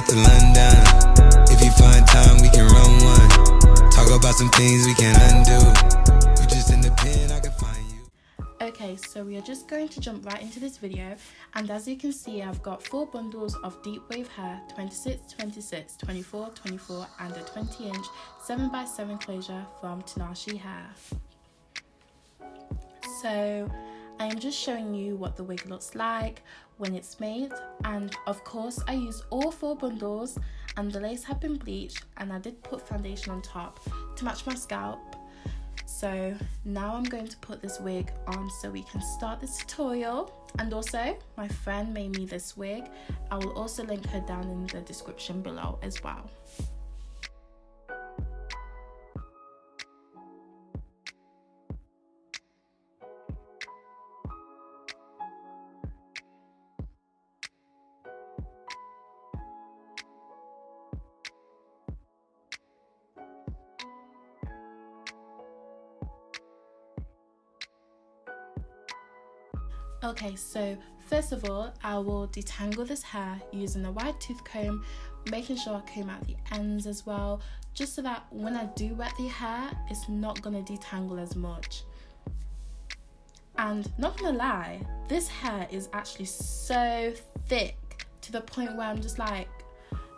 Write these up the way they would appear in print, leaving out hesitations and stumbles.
to London. If you find time, we can run one. Talk about some things we can undo. You just in the pen, I can find you. Okay, so we are just going to jump right into this video, and as you can see, I've got 4 bundles of deep wave hair, 26, 26, 24, 24 and a 20-inch 7x7 closure from Tinashe Hair. So I am just showing you what the wig looks like when it's made, and of course I used all 4 bundles, and the lace had been bleached, and I did put foundation on top to match my scalp. So now I'm going to put this wig on so we can start this tutorial. And also my friend made me this wig. I will also link her down in the description below as well. Okay, so first of all, I will detangle this hair using a wide tooth comb, making sure I comb out the ends as well, just so that when I do wet the hair, it's not gonna detangle as much. And not gonna lie, this hair is actually so thick to the point where I'm just like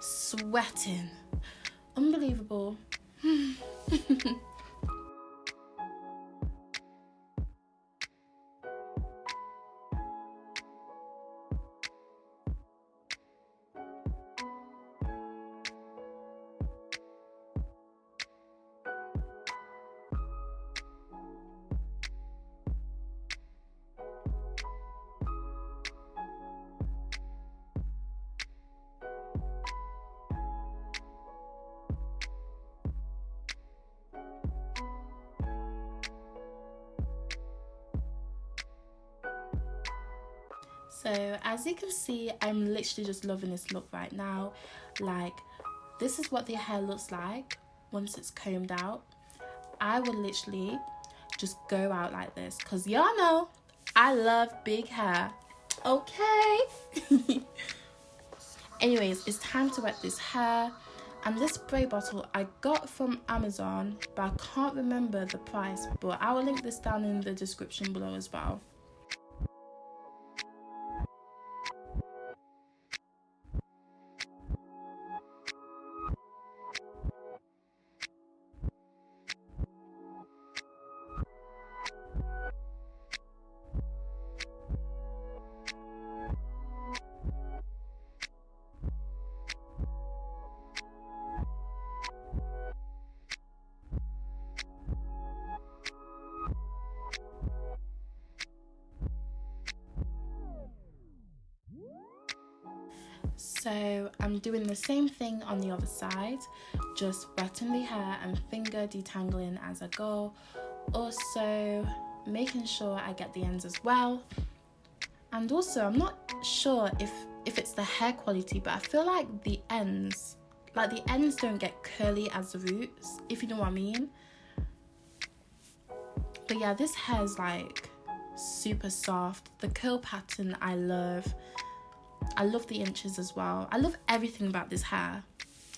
sweating. Unbelievable. So as you can see, I'm literally just loving this look right now. Like, this is what the hair looks like once it's combed out. I would literally just go out like this because y'all know I love big hair. Okay. Anyways, it's time to wet this hair. And this spray bottle I got from Amazon, but I can't remember the price, but I will link this down in the description below as well. So I'm doing the same thing on the other side, just wetting the hair and finger detangling as I go, also making sure I get the ends as well. And also I'm not sure if it's the hair quality, but I feel like the ends don't get curly as the roots, if you know what I mean. But yeah, this hair is like super soft. The curl pattern I love the inches as well. I love everything about this hair.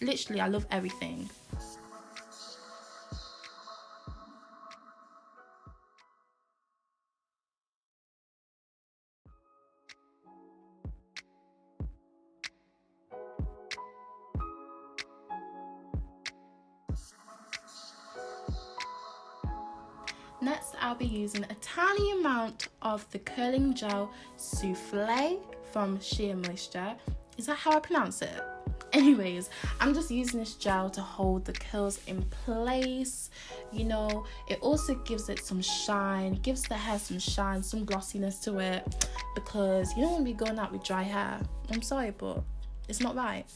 Literally, I love everything. Next, I'll be using a tiny amount of the curling gel Souffle from Sheer Moisture. Is that how I pronounce it? Anyways, I'm just using this gel to hold the curls in place. You know, it also gives it some shine, gives the hair some shine, some glossiness to it, because you don't want to be going out with dry hair. I'm sorry, but it's not right.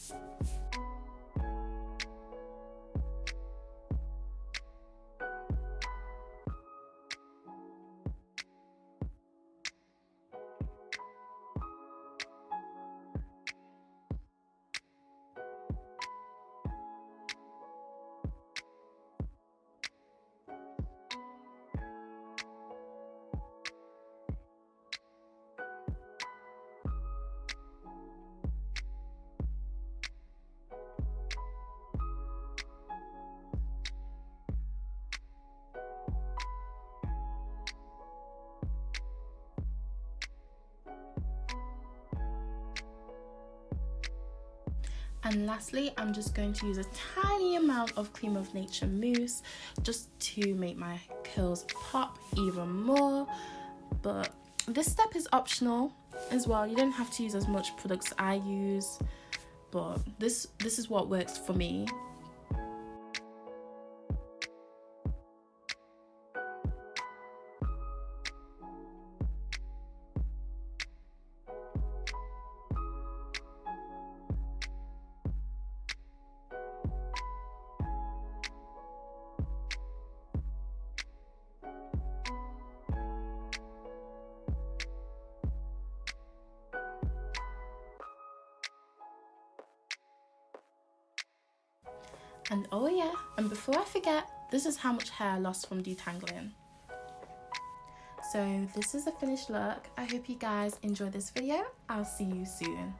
And lastly, I'm just going to use a tiny amount of Cream of Nature mousse just to make my curls pop even more. But this step is optional as well. You don't have to use as much products I use, but this is what works for me. And oh yeah, and before I forget, this is how much hair I lost from detangling. So this is the finished look. I hope you guys enjoyed this video. I'll see you soon.